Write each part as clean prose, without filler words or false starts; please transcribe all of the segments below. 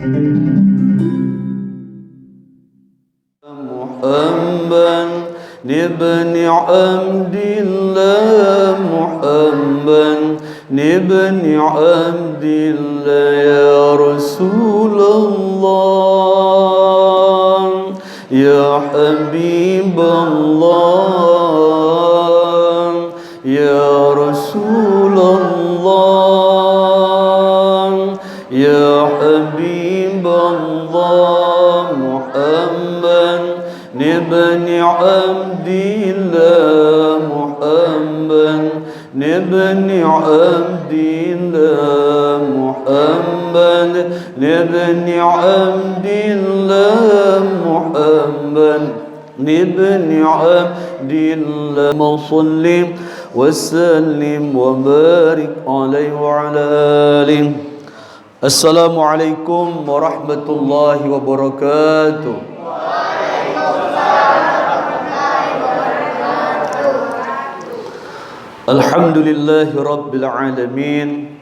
محمد بن عبد الله محمد بن عبد الله يا رسول الله يا حبيب الله يا رسول الله يا حبيب الله محمد بن عبد الله محمد بن عبد الله محمد بن عبد الله محمد بن عبد الله صل وسلم وبارك عليه وعلى آله. Assalamualaikum warahmatullahi wabarakatuh. Alhamdulillahi Rabbil Alamin.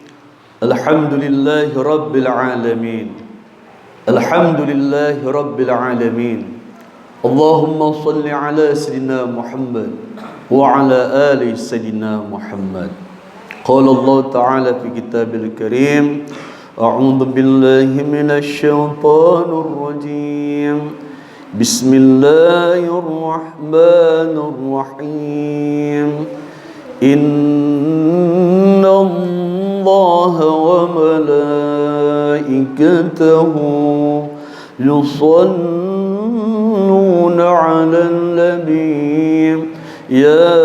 Alhamdulillahi Rabbil Alamin. Alhamdulillahi Rabbil Alamin. Allahumma salli ala Sayyidina Muhammad wa ala ali Sayyidina Muhammad. Qala Allah Ta'ala fi kitabil karim, A'udhu billahi minasy syaithanir rajim. Bismillahirrahmanirrahim. Inna Allaha wa malaikatahu yusalluna 'alan nabiy ya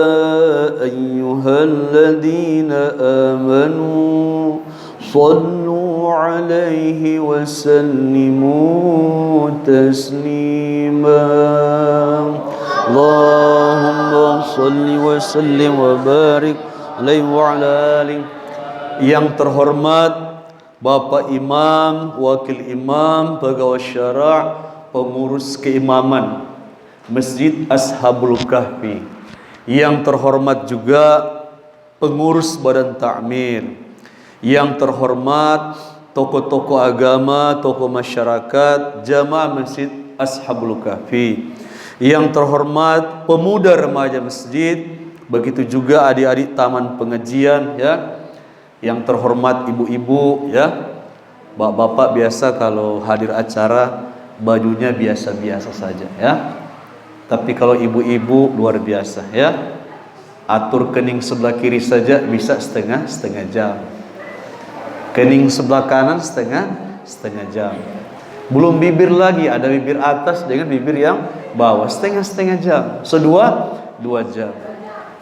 ayyuhalladzina amanu sallu 'alaihi wa sallimu taslima. Allahumma salli wa sallim wa barik alaihi wa ala alihi. Yang terhormat Bapak Imam, Wakil Imam, Pegawai Syara', Pengurus Keimaman Masjid Ashabul Kahfi. Yang terhormat juga Pengurus Badan Ta'mir. Yang terhormat tokoh-tokoh agama, tokoh masyarakat, jamaah Masjid Ashabul Kahfi. Yang terhormat pemuda remaja masjid, begitu juga adik-adik taman pengajian ya. Yang terhormat ibu-ibu ya. Bapak-bapak biasa kalau hadir acara bajunya biasa-biasa saja ya. Tapi kalau ibu-ibu luar biasa ya. Atur kening sebelah kiri saja bisa setengah jam. Kening sebelah kanan setengah jam. Belum bibir lagi, ada bibir atas dengan bibir yang bawah, setengah jam. Dua jam.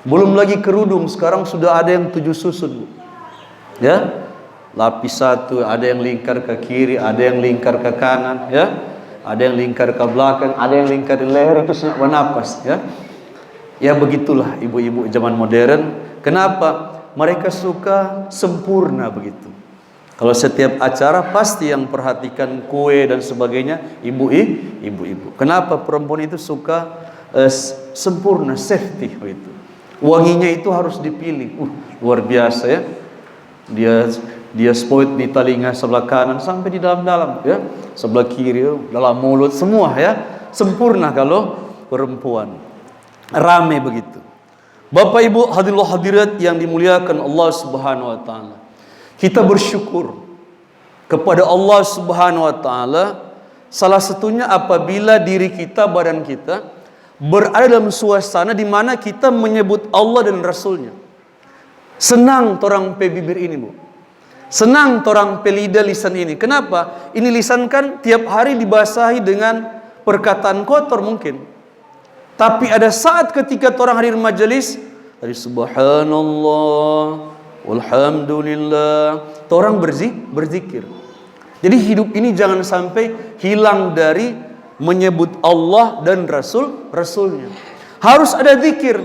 Belum lagi kerudung, sekarang sudah ada yang 7 susun, Bu. Ya. Lapis 1, ada yang lingkar ke kiri, ada yang lingkar ke kanan, ya. Ada yang lingkar ke belakang, ada yang lingkar di leher, itu senak bernapas, ya. Ya begitulah ibu-ibu zaman modern. Kenapa? Mereka suka sempurna begitu. Kalau setiap acara pasti yang perhatikan kue dan sebagainya ibu-ibu. Kenapa perempuan itu suka sempurna, safety begitu. Wanginya itu harus dipilih. Luar biasa ya. Dia spoit di telinga sebelah kanan sampai di dalam-dalam ya. Sebelah kiri, dalam mulut semua ya. Sempurna kalau perempuan. Rame begitu. Bapak Ibu hadirat yang dimuliakan Allah Subhanahu wa taala. Kita bersyukur kepada Allah Subhanahu wa taala, salah satunya apabila diri kita, badan kita berada dalam suasana di mana kita menyebut Allah dan Rasulnya. Senang torang pe bibir ini, Bu. Senang torang pe lidah lisan ini. Kenapa? Ini lisan kan tiap hari dibasahi dengan perkataan kotor mungkin. Tapi ada saat ketika torang hadir majelis, dari subhanallah, alhamdulillah, orang berzikir. Jadi hidup ini jangan sampai hilang dari menyebut Allah dan Rasulnya. Harus ada zikir.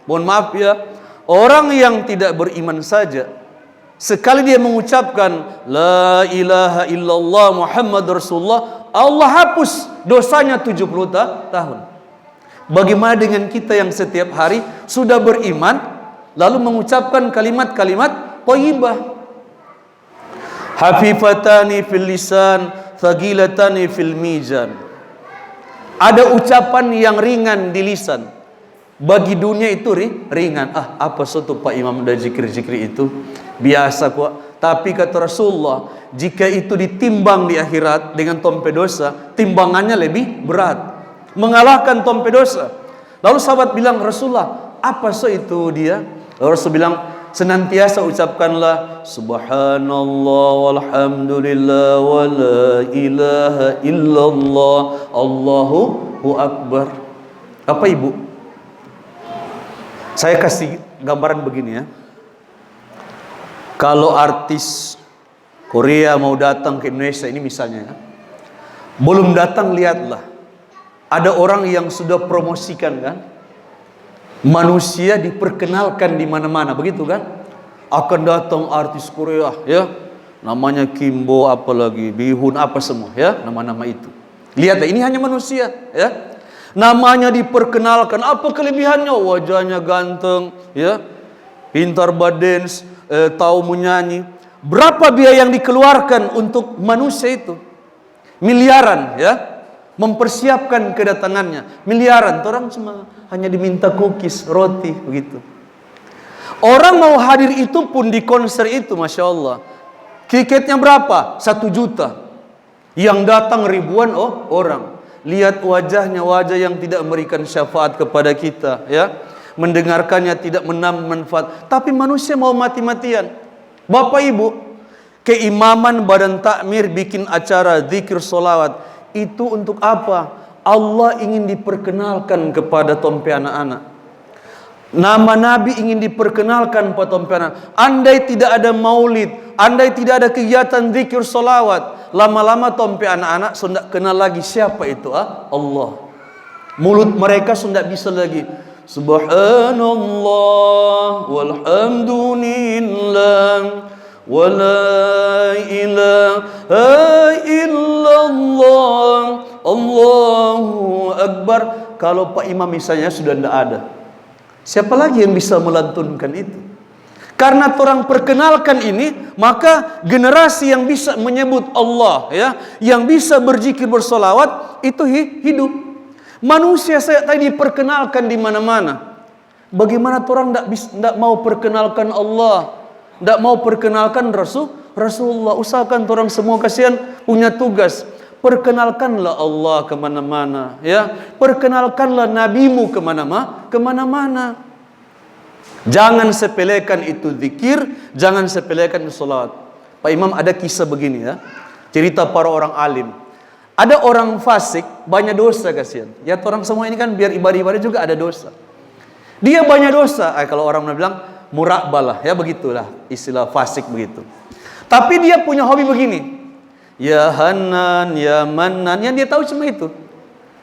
Mohon maaf ya, orang yang tidak beriman saja, sekali dia mengucapkan La ilaha illallah Muhammad Rasulullah, Allah hapus dosanya 70 tahun. Bagaimana dengan kita yang setiap hari sudah beriman, lalu mengucapkan kalimat-kalimat thayyibah. Hafifatani fil lisan, thaqilatani fil mizan. Ada ucapan yang ringan di lisan, bagi dunia itu ringan. Apa suatu Pak Imam dari zikir-zikir itu? Biasa kok. Tapi kata Rasulullah, jika itu ditimbang di akhirat dengan tompe dosa, timbangannya lebih berat, mengalahkan tompe dosa. Lalu sahabat bilang, Rasulullah, apa itu dia? Lalu Rasul bilang, senantiasa ucapkanlah subhanallah walhamdulillah wa la ilaha illallah Allahu akbar. Apa ibu? Saya kasih gambaran begini ya. Kalau artis Korea mau datang ke Indonesia ini misalnya ya, belum datang, lihatlah, ada orang yang sudah promosikan kan, manusia diperkenalkan di mana-mana, begitu kan? Akan datang artis Korea ya, namanya Kimbo, apalagi Bihun, apa semua ya, nama-nama itu. Lihat, ini hanya manusia ya, namanya diperkenalkan. Apa kelebihannya? Wajahnya ganteng ya, pintar berdance, tahu menyanyi. Berapa biaya yang dikeluarkan untuk manusia itu? Miliaran ya, mempersiapkan kedatangannya miliaran. Orang cuma hanya diminta cookies, roti, begitu. Orang mau hadir itu pun di konser itu, Masya Allah, tiketnya berapa? 1 juta. Yang datang ribuan orang. Lihat wajahnya, wajah yang tidak memberikan syafaat kepada kita ya, mendengarkannya tidak menambah manfaat. Tapi manusia mau mati-matian. Bapak Ibu, keimaman badan takmir bikin acara zikir solawat itu untuk apa? Allah ingin diperkenalkan kepada tompe anak-anak. Nama Nabi ingin diperkenalkan pada tompe anak. Andai tidak ada maulid, andai tidak ada kegiatan zikir solawat, lama-lama tompe anak-anak sudah kenal lagi siapa itu Allah. Mulut mereka sudah bisa lagi subhanallah walhamdulillah wa la ilaha illallah Allahu akbar. Kalau Pak Imam misalnya sudah tidak ada, siapa lagi yang bisa melantunkan itu? Karena orang perkenalkan ini, maka generasi yang bisa menyebut Allah ya, yang bisa berzikir bersolawat itu hidup. Manusia saya tadi diperkenalkan di mana-mana. Bagaimana orang tidak mau perkenalkan Allah, tidak mau perkenalkan Rasulullah? Usahakan orang semua, kasihan punya tugas. Perkenalkanlah Allah kemana-mana ya, perkenalkanlah nabimu kemana-mana. Jangan sepelekan itu zikir, jangan sepelekan itu salat. Pak Imam, ada kisah begini ya, cerita para orang alim. Ada orang fasik, banyak dosa, kasihan ya. Orang semua ini kan biar ibadah-ibadah juga ada dosa. Dia banyak dosa, kalau orang bilang muraqbah ya, begitulah istilah fasik begitu. Tapi dia punya hobi begini, ya Hanan, ya Manan, yang dia tahu cuma itu.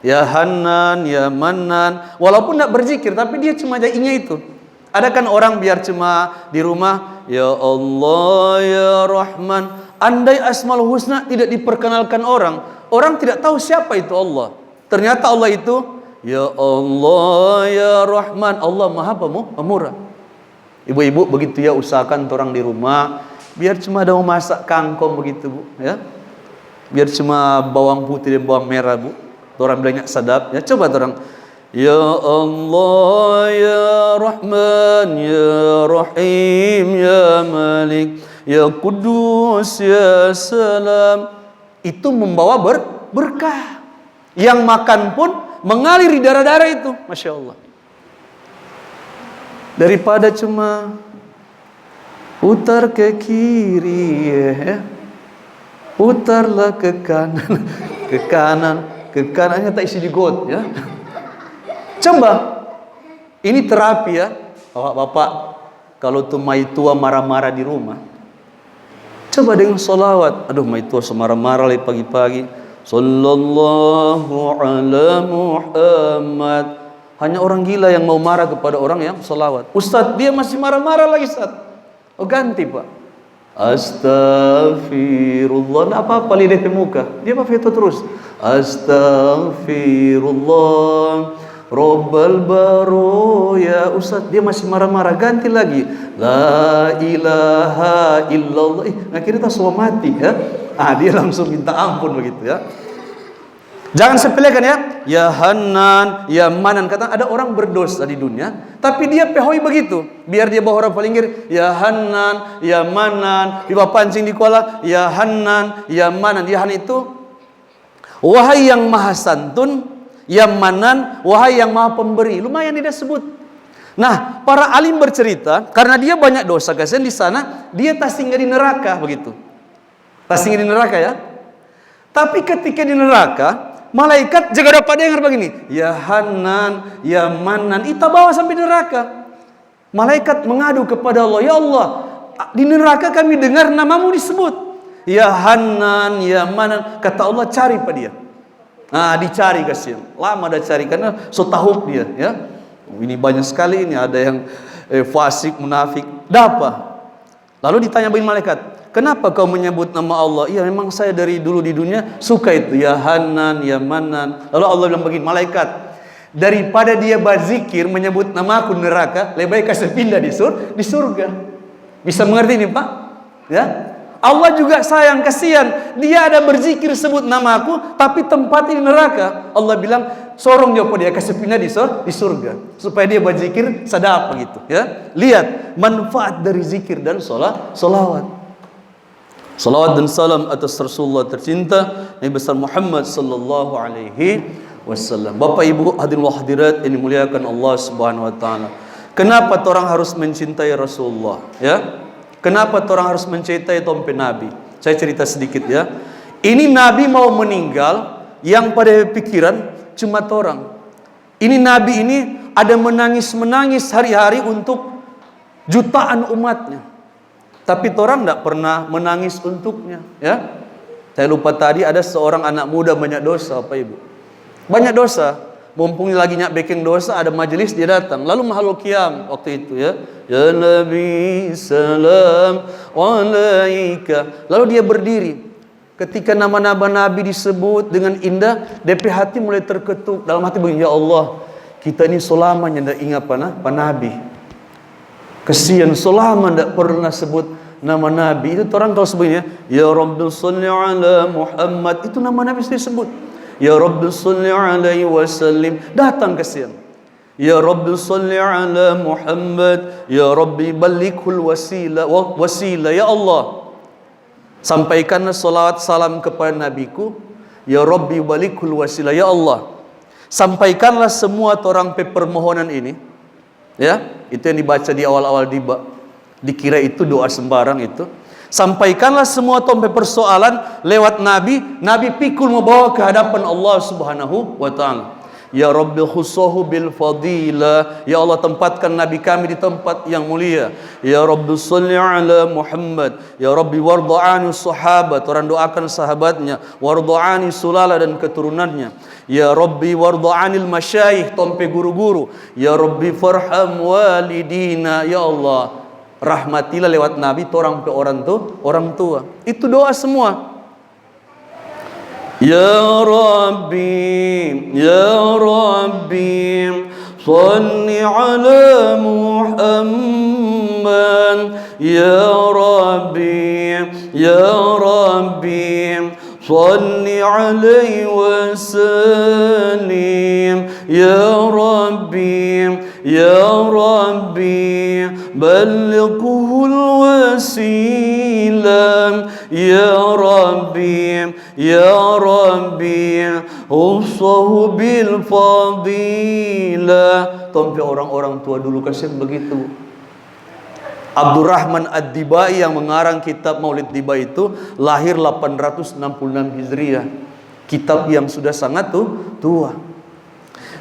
Ya Hanan, ya Manan. Walaupun tidak berzikir, tapi dia cuma ingat itu. Ada kan orang biar cuma di rumah, ya Allah, ya Rahman. Andai Asmaul Husna tidak diperkenalkan orang, orang tidak tahu siapa itu Allah. Ternyata Allah itu, ya Allah, ya Rahman. Allah Maha Pemurah. Ibu-ibu begitu ya, usahakan orang di rumah biar cuma ada masak kangkung begitu Bu ya. Biar cuma bawang putih dan bawang merah Bu. Orang bilangnya sadap ya. Coba orang, ya Allah, ya Rahman, ya Rahim, ya Malik, ya Kudus, ya Salam. Itu membawa berkah. Yang makan pun mengalir di darah-darah itu, Masya Allah. Daripada cuma putar ke kiri ya, putarlah ke kanan, ke kanan, ke kanannya tak isi di got ya. Coba, ini terapi ya, bapak. Kalau tuh mai tua marah-marah di rumah, coba dengan solawat. Aduh, mai tua semarah-marah lagi pagi-pagi. Sallallahu ala Muhammad. Hanya orang gila yang mau marah kepada orang yang solawat. Ustadz, dia masih marah-marah lagi Ustadz. Oh, ganti Pak. Astaghfirullah. Tidak apa-apa lidah ke muka. Dia apa itu terus. Astaghfirullah Rabbal Baro. Ya Ustadz, dia masih marah-marah. Ganti lagi. La ilaha illallah. Akhirnya kita semua mati ya. Dia langsung minta ampun begitu ya. Jangan sepelekan ya. Ya Hanan, ya Manan. Kata ada orang berdosa di dunia, tapi dia pehoi begitu. Biar dia bawa orang palinggir. Ya Hanan, ya Manan. Pipa pancing di kuala. Ya Hanan, ya Manan. Ya Hanan itu, wahai yang maha santun. Ya Manan, wahai yang maha pemberi. Lumayan dia sebut. Nah, para alim bercerita, karena dia banyak dosa, kasihan di sana, dia tak singgah di neraka begitu. Tak singgah di neraka ya. Tapi ketika di neraka, malaikat jaga dapat dengar begini, ya Hanan, ya Manan, kita bawa sampai neraka. Malaikat mengadu kepada Allah, ya Allah, di neraka kami dengar namamu disebut. Ya Hanan, ya Manan. Kata Allah, cari pada dia. Nah, dicari kasihan. Lama dah cari karena so tahu dia ya. Ini banyak sekali ini, ada yang fasik, munafik. Dapa. Lalu ditanya bagi malaikat, kenapa kau menyebut nama Allah? Iya, memang saya dari dulu di dunia suka itu, ya Hanan, ya Manan. Lalu Allah bilang begini, malaikat, daripada dia berzikir menyebut nama aku neraka, lebih baik kasih pindah di surga. Bisa mengerti ini Pak? Ya. Allah juga sayang, kasihan. Dia ada berzikir sebut nama aku, tapi tempat di neraka. Allah bilang, sorong dia apa dia kasih pindah di surga, supaya dia berzikir sadap gitu ya. Lihat manfaat dari zikir dan solawat. Salawat dan salam atas Rasulullah tercinta Nabi besar Muhammad sallallahu alaihi wasallam. Bapak Ibu hadirin wa hadirat yang dimuliakan Allah Subhanahu wa taala. Kenapa orang harus mencintai Rasulullah ya? Kenapa orang harus mencintai tompe Nabi? Saya cerita sedikit ya. Ini Nabi mau meninggal, yang pada pikiran cuma orang. Ini Nabi ini ada menangis hari-hari untuk jutaan umatnya. Tapi orang tidak pernah menangis untuknya ya. Saya lupa tadi ada seorang anak muda banyak dosa Pak Ibu. Banyak dosa. Mumpung lagi nyak bikin dosa, ada majelis dia datang. Lalu makhluk qiyam waktu itu ya. Ya Nabi salam alaika. Lalu dia berdiri. Ketika nama-nama Nabi disebut dengan indah, DP hati mulai terketuk. Dalam hati begini, ya Allah, kita ini selamanya tidak ingat pak Nabi. Kesian selama tidak pernah sebut nama Nabi. Itu orang kalau sebutnya, ya Rabbi salli ala Muhammad. Itu nama Nabi sendiri sebut. Ya Rabbi salli alaihi wasallim. Datang kesian. Ya Rabbi salli ala Muhammad. Ya Rabbi balighul wasilah. Ya Allah, sampaikanlah salawat salam kepada nabiku. Ya Rabbi balighul wasilah. Ya Allah, sampaikanlah semua orang permohonan ini. Ya, itu yang dibaca di awal-awal diba. Dikira itu doa sembarang itu. Sampaikanlah semua tompe persoalan lewat Nabi. Nabi pikul membawa ke hadapan Allah Subhanahu wa ta'ala. Ya Rabbi khussahu bil fadilah. Ya Allah, tempatkan Nabi kami di tempat yang mulia. Ya Rabbi salli ala Muhammad. Ya Rabbi warda'ani sahabat. Orang doakan sahabatnya. Warda'ani sulala dan keturunannya. Ya Rabbi warda'anil masyayikh, tompe guru-guru. Ya Rabbi farham walidina. Ya Allah, rahmatilah lewat Nabi orang pe orang tua. Itu doa semua. Ya Rabbi, Ya Rabbi, salli ala Muhammad. Ya Rabbi, Ya Rabbi, salli alaihi wasallim. Ya Rabbi, Ya Rabbi, balighul wasilah. Ya Rabbi, Ya Rabbi, ussahu bil fadilah. Tompe orang-orang tua dulu kasihan begitu. Abdurrahman Ad-Dibai yang mengarang kitab Maulid Diba itu lahir 866 Hijriah. Kitab yang sudah sangat tua.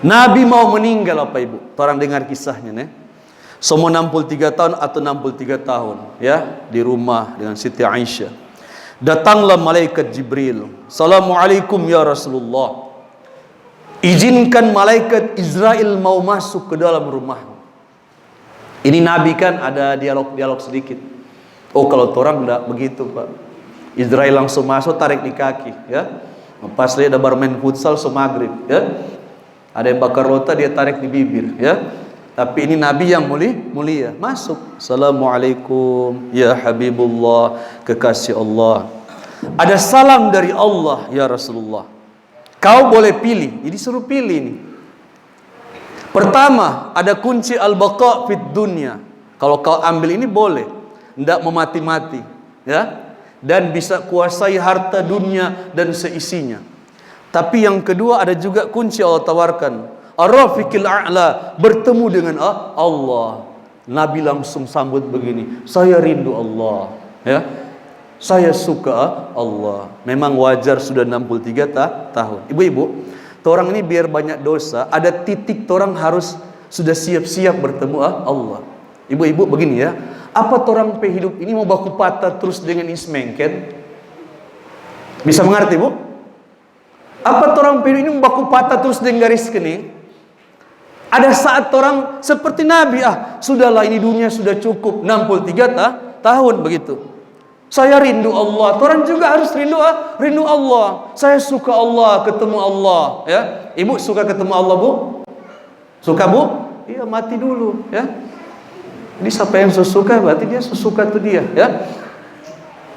Nabi mau meninggal apa Ibu? Orang dengar kisahnya nih. Semua 63 tahun atau 63 tahun ya, di rumah dengan Siti Aisyah. Datanglah malaikat Jibril. Assalamualaikum ya Rasulullah. Izinkan malaikat Israel mau masuk ke dalam rumah. Ini Nabi kan ada dialog sedikit. Oh, kalau orang enggak begitu Pak. Israel langsung masuk, tarik di kaki ya. Pas dia ada bermain futsal semaghrib ya. Ada yang bakar rota, dia tarik di bibir ya. Tapi ini Nabi yang mulia masuk. Assalamualaikum ya Habibullah, kekasih Allah. Ada salam dari Allah ya Rasulullah. Kau boleh pilih. Jadi suruh pilih nih. Pertama, ada kunci al-baqa fid dunya. Kalau kau ambil ini boleh, tidak memati-mati, ya. Dan bisa kuasai harta dunia dan seisinya. Tapi yang kedua ada juga kunci Allah tawarkan. Ar-rafiqil a'la, bertemu dengan Allah. Nabi langsung sambut begini, saya rindu Allah, ya. Saya suka Allah. Memang wajar sudah 63 tahun. Ibu-ibu, orang ini biar banyak dosa, ada titik orang harus sudah siap-siap bertemu Allah. Ibu-ibu begini ya, apa orang hidup ini mau baku patah terus dengan ismengken? Bisa mengerti Bu? Apa orang hidup ini mau baku patah terus dengan garis kening? Ada saat orang seperti Nabi, sudahlah ini dunia sudah cukup, 63 tahun begitu. Saya rindu Allah. Orang juga harus rindu Allah. Saya suka Allah, ketemu Allah, ya. Ibu suka ketemu Allah, Bu? Suka, Bu? Iya, mati dulu, ya. Jadi siapa yang suka berarti dia suka tuh dia, ya.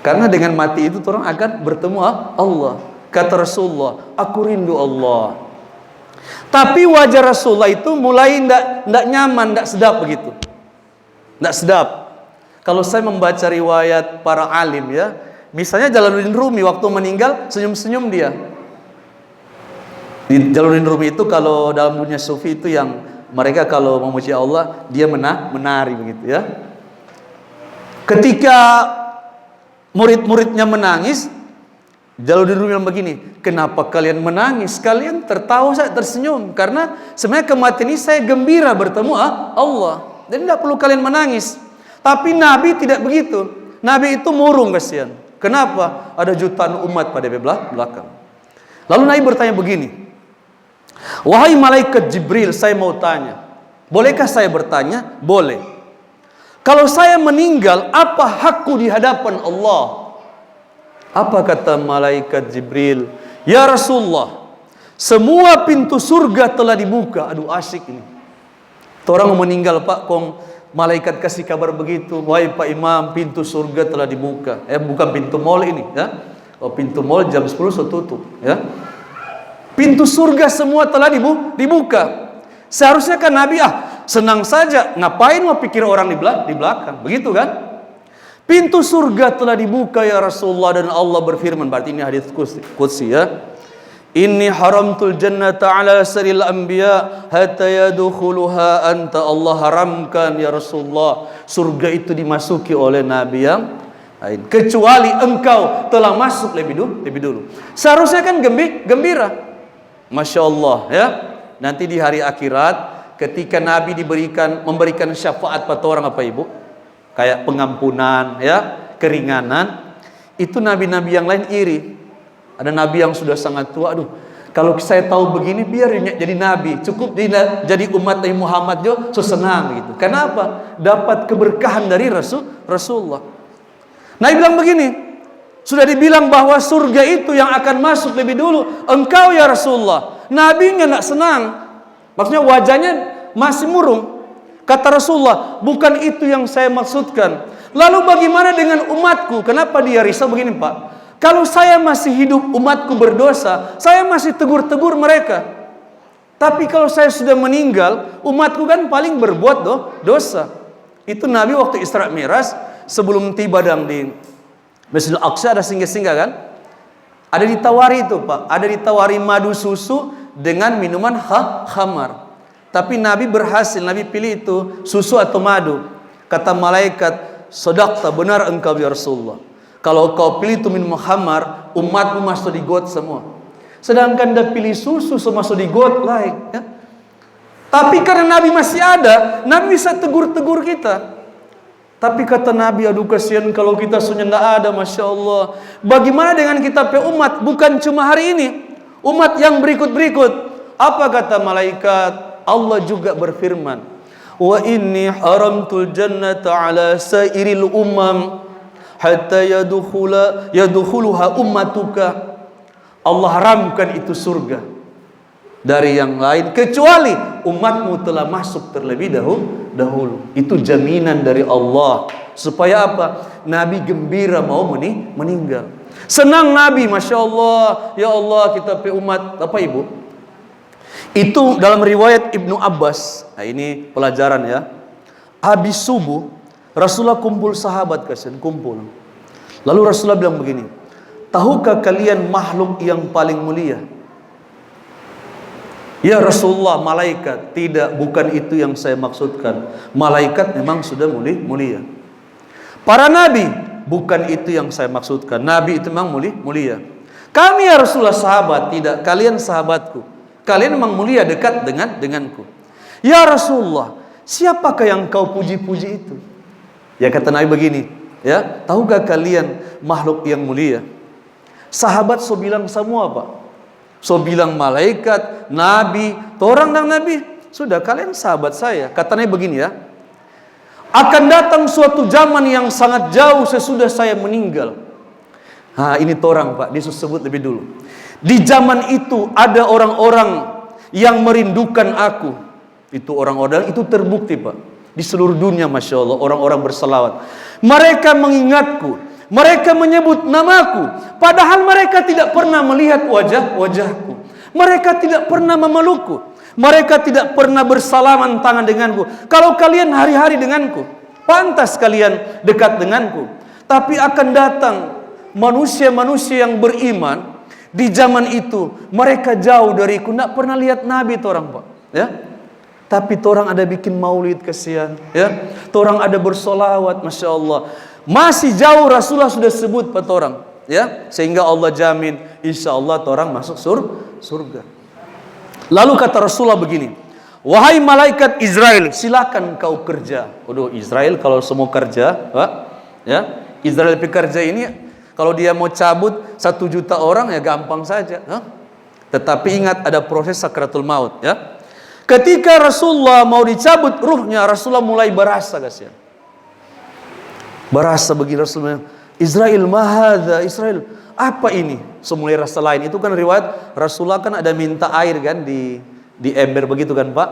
Karena dengan mati itu orang akan bertemu Allah. Kata Rasulullah, aku rindu Allah. Tapi wajah Rasulullah itu mulai ndak nyaman, ndak sedap begitu. Ndak sedap. Kalau saya membaca riwayat para alim ya, misalnya Jalaluddin Rumi waktu meninggal senyum-senyum dia. Di Jalaluddin Rumi itu kalau dalam dunia sufi itu yang mereka kalau memuji Allah dia menari begitu ya. Ketika murid-muridnya menangis, Jalaluddin Rumi bilang begini, kenapa kalian menangis? Kalian tertawa, saya tersenyum. Karena sebenarnya kematian ini saya gembira bertemu Allah. Dan tidak perlu kalian menangis. Tapi Nabi tidak begitu. Nabi itu murung kasihan. Kenapa? Ada jutaan umat pada belakang. Lalu Nabi bertanya begini, wahai malaikat Jibril, saya mau tanya, bolehkah saya bertanya? Boleh. Kalau saya meninggal, apa hakku di hadapan Allah? Apa kata malaikat Jibril? Ya Rasulullah, semua pintu surga telah dibuka. Aduh asik ini. Orang mau meninggal Pak, malaikat kasih kabar begitu, wahai Pak Imam, pintu surga telah dibuka. Bukan pintu mall ini, ya. Oh, pintu mall jam 10 sudah tutup, ya. Pintu surga semua telah dibuka. Seharusnya kan Nabi senang saja, ngapain mau pikir orang di belakang, begitu kan? Pintu surga telah dibuka ya Rasulullah, dan Allah berfirman, berarti ini hadis qudsi ya. Inni haramtul jannata ala saril anbiya hatta yadkhuluha anta. Allah haramkan ya Rasulullah surga itu dimasuki oleh nabi yang lain kecuali engkau telah masuk lebih dulu. Seharusnya kan gembira. Masya Allah ya. Nanti di hari akhirat ketika nabi memberikan syafaat pada orang apa Ibu? Kayak pengampunan ya, keringanan. Itu nabi-nabi yang lain iri. Ada nabi yang sudah sangat tua, aduh, kalau saya tahu begini biar jadi nabi, cukup jadi umat Nabi Muhammad jo, so senang gitu. Kenapa? Dapat keberkahan dari Rasulullah. Nabi bilang begini, sudah dibilang bahwa surga itu yang akan masuk lebih dulu engkau ya Rasulullah. Nabi nggak senang, maksudnya wajahnya masih murung. Kata Rasulullah, bukan itu yang saya maksudkan. Lalu bagaimana dengan umatku? Kenapa dia risau begini Pak? Kalau saya masih hidup, umatku berdosa, saya masih tegur-tegur mereka. Tapi kalau saya sudah meninggal, umatku kan paling berbuat dosa. Itu Nabi waktu Isra Mi'raj, sebelum tiba di Masjidil Aqsa ada singgah-singgah kan? Ada ditawari itu Pak, ada ditawari madu susu dengan minuman khamar. Tapi Nabi berhasil, Nabi pilih itu susu atau madu. Kata malaikat, sodaqta, benar engkau ya Rasulullah. Kalau kau pilih itu minum khamar, umatmu masuk di got semua. Sedangkan dia pilih susu, masuk di got lain. Ya. Tapi karena Nabi masih ada, Nabi bisa tegur-tegur kita. Tapi kata Nabi, aduh kasihan kalau kita sudah tidak ada, Masya Allah. Bagaimana dengan kita umat? Bukan cuma hari ini, umat yang berikut-berikut. Apa kata malaikat? Allah juga berfirman, wa inni haramtul jannata ala sairil umam hatta yadkhuluha ummatuka. Allah haramkan itu surga dari yang lain kecuali umatmu telah masuk terlebih dahulu. Itu jaminan dari Allah supaya apa? Nabi gembira mau meninggal. Senang Nabi, Masya Allah. Ya Allah, kita umat. Bapak Ibu, itu dalam riwayat Ibnu Abbas. Nah ini pelajaran ya. Habis subuh, Rasulullah kumpul sahabat, kasihan kumpul. Lalu Rasulullah bilang begini, tahukah kalian makhluk yang paling mulia? Ya Rasulullah, malaikat. Tidak, bukan itu yang saya maksudkan. Malaikat memang sudah mulia. Para nabi, bukan itu yang saya maksudkan. Nabi itu memang mulia. Kami ya Rasulullah sahabat. Tidak, kalian sahabatku. Kalian memang mulia, dekat denganku. Ya Rasulullah, siapakah yang kau puji-puji itu? Ya kata Nabi begini, ya, tahukah kalian makhluk yang mulia? Sahabat so bilang semua Pak. So bilang malaikat, nabi, orang dan nabi. Sudah, kalian sahabat saya. Katanya begini ya, akan datang suatu zaman yang sangat jauh sesudah saya meninggal. Nah ini torang Pak, disebut lebih dulu. Di zaman itu ada orang-orang yang merindukan aku. Itu orang-orang, itu terbukti Pak. Di seluruh dunia Masya Allah, orang-orang berselawat. Mereka mengingatku. Mereka menyebut namaku, padahal mereka tidak pernah melihat wajahku. Mereka tidak pernah memelukku. Mereka tidak pernah bersalaman tangan denganku. Kalau kalian hari-hari denganku, pantas kalian dekat denganku. Tapi akan datang manusia-manusia yang beriman di zaman itu, mereka jauh dariku, tidak pernah lihat Nabi torang Pak. Ya, tapi torang ada bikin maulid, kesian. Ya, torang ada bersolawat, Masya Allah. Masih jauh Rasulullah sudah sebut pada orang, ya, sehingga Allah jamin insya Allah orang masuk surga. Lalu kata Rasulullah begini, wahai malaikat Israel, silakan kau kerja. Waduh, Israel kalau semua kerja, Pak, ya, Israel pekerja ini kalau dia mau cabut 1 juta orang ya gampang saja. Tetapi ingat ada proses sakratul maut. Ya, ketika Rasulullah mau dicabut ruhnya, Rasulullah mulai berasa, kasihan. Berasa begini Rasulullah, Israel mahadha, Israel apa ini? Semulai rasa lain. Itu kan riwayat Rasulullah kan ada minta air kan di ember begitu kan Pak.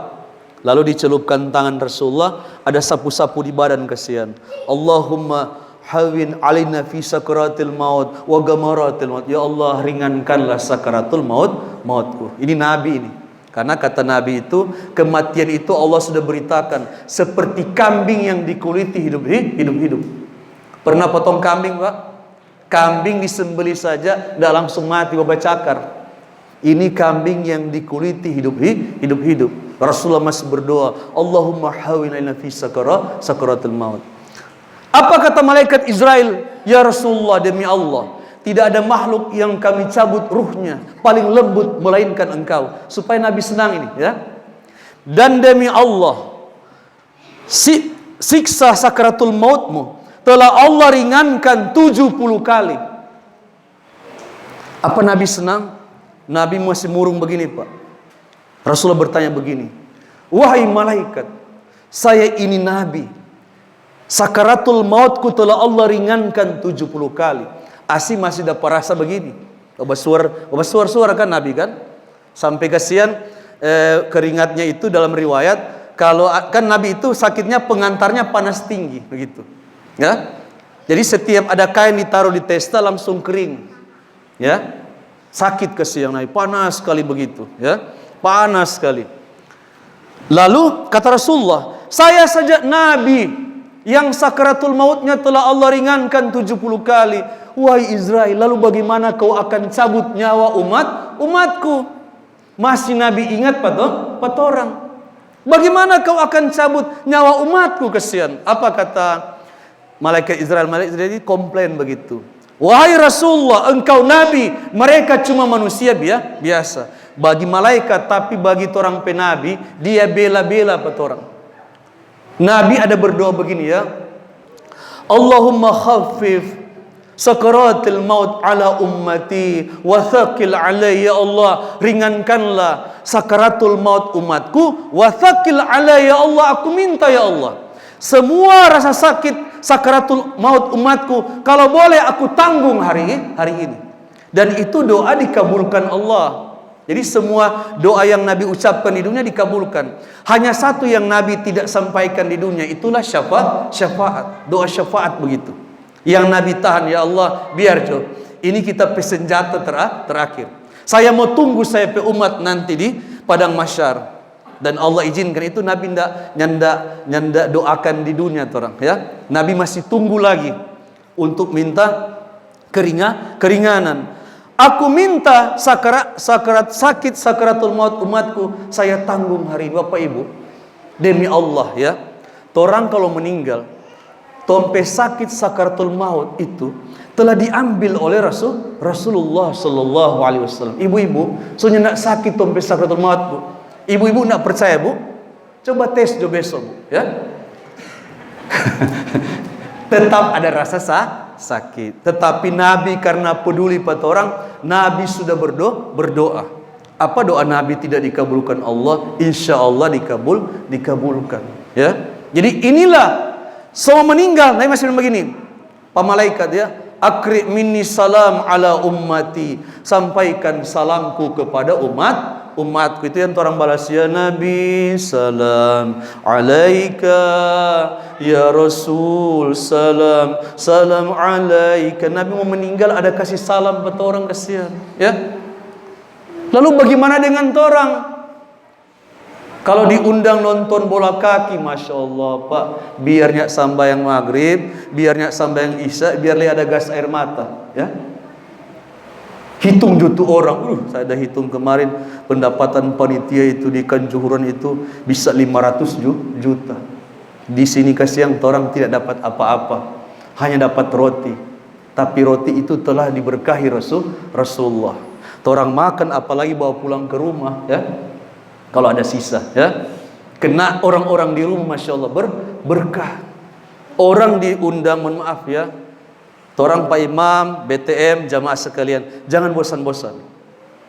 Lalu dicelupkan tangan Rasulullah, ada sapu-sapu di badan, kasihan. Allahumma hawin alaina fi sakaratil maut wa gamaratil maut. Ya Allah, ringankanlah sakaratul mautku. Ini Nabi ini. Karena kata Nabi itu, kematian itu Allah sudah beritakan seperti kambing yang dikuliti hidup-hidup. Pernah potong kambing Pak? Kambing disembelih saja tidak langsung mati bawa cakar. Ini kambing yang dikuliti hidup-hidup. Rasulullah masih berdoa, Allahumma hawin alaina fi sakaratul maut. Apa kata malaikat Israel? Ya Rasulullah, demi Allah, tidak ada makhluk yang kami cabut ruhnya paling lembut melainkan engkau. Supaya Nabi senang ini ya. Dan demi Allah, siksa sakaratul mautmu telah Allah ringankan 70 kali. Apa Nabi senang? Nabi masih murung begini Pak. Rasulullah bertanya begini, wahai malaikat, saya ini Nabi, sakaratul mautku telah Allah ringankan 70 kali. Asi masih dapat rasa begini. Suara kan Nabi kan? Sampai kasihan keringatnya itu dalam riwayat, kalau kan Nabi itu sakitnya pengantarnya panas tinggi begitu. Ya, jadi setiap ada kain ditaruh di testa langsung kering, ya, sakit kesiang Nabi, panas sekali begitu, ya, panas sekali. Lalu kata Rasulullah, saya saja Nabi yang sakaratul mautnya telah Allah ringankan 70 kali. Wahai Israel, lalu bagaimana kau akan cabut nyawa umatku? Masih Nabi ingat pada orang. Bagaimana kau akan cabut nyawa umatku, kesian? Apa kata malaikat Israel? Malaikat Israel komplain begitu. Wahai Rasulullah, engkau Nabi, mereka cuma manusia biasa. Bagi malaikat, tapi bagi orang penabi, dia bela-bela pada orang. Nabi ada berdoa begini ya, Allahumma khaffif sakaratil maut ala ummati wa thaqil alayya. Allah, ringankanlah sakaratul maut umatku, wa thaqil alayya. Allah, aku minta ya Allah, semua rasa sakit sakaratul maut umatku kalau boleh aku tanggung hari ini. Dan itu doa dikabulkan Allah. Jadi semua doa yang Nabi ucapkan di dunia dikabulkan. Hanya satu yang Nabi tidak sampaikan di dunia, itulah syafaat. Doa syafaat begitu. Yang Nabi tahan, ya Allah, biar Ini kita pesenjata terakhir. Saya mau tunggu saya pe umat nanti di padang mahsyar. Dan Allah izinkan itu, Nabi nyanda doakan di dunia orang ya. Nabi masih tunggu lagi untuk minta keringanan. Aku minta sakarat sakit sakaratul maut umatku saya tanggung hari ini. Bapak Ibu, demi Allah ya, orang kalau meninggal tompe sakit sakaratul maut itu telah diambil oleh Rasulullah sallallahu alaihi wasallam. Ibu-ibu, soalnya nak sakit tompe sakaratul maut, Bu. Ibu-ibu nak percaya, Bu? Coba tes jo besok, Bu, ya. Tetap ada rasa sakit. Tetapi Nabi karena peduli pada orang, Nabi sudah berdoa. Apa doa Nabi tidak dikabulkan Allah? Insya Allah dikabulkan. Ya. Jadi inilah semua meninggal. Nabi masih begini. Pak malaikat ya, akri minni salam ala ummati. Sampaikan salamku kepada umatku. Itu yang orang balas, ya Nabi salam alaika, ya Rasul salam alaika. Nabi mau meninggal ada kasih salam pada orang, kasihan ya. Lalu bagaimana dengan orang kalau diundang nonton bola kaki? Masya Allah Pak, biarnya sambayang maghrib, biarnya sambayang isya, biarlah ada gas air mata ya. Hitung jutu orang, saya dah hitung kemarin pendapatan panitia itu di Kanjuruhan itu bisa 500 juta. Di sini kasih yang orang tidak dapat apa-apa, hanya dapat roti. Tapi roti itu telah diberkahi Rasulullah. Orang makan apalagi bawa pulang ke rumah ya. Kalau ada sisa ya, kena orang-orang di rumah, masya Allah berkah. Orang diundang, mohon maaf ya, orang Pak Imam, BTM, jamaah sekalian, jangan bosan-bosan.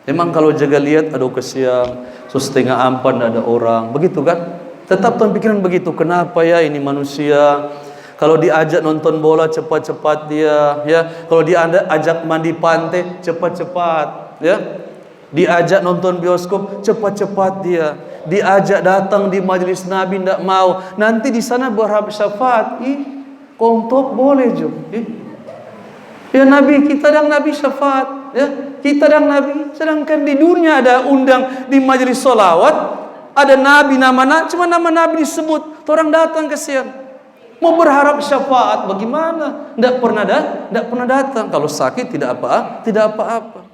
Memang kalau jaga lihat, aduh kesian, setengah ampan ada orang, begitu kan? Tetap tuan pikiran begitu. Kenapa ya ini manusia? Kalau diajak nonton bola cepat-cepat dia, ya. Kalau diajak mandi pantai cepat-cepat, ya. Diajak nonton bioskop cepat-cepat dia. Diajak datang di majelis Nabi tidak mau. Nanti di sana berharap syafaat. Kontok boleh juga. Ya Nabi kita dan Nabi syafaat, ya kita dan Nabi. Sedangkan di dunia ada undang di majelis solawat, ada Nabi cuma nama Nabi disebut, orang datang kesian. Mau berharap syafaat bagaimana? Tidak pernah datang. Kalau sakit tidak apa-apa.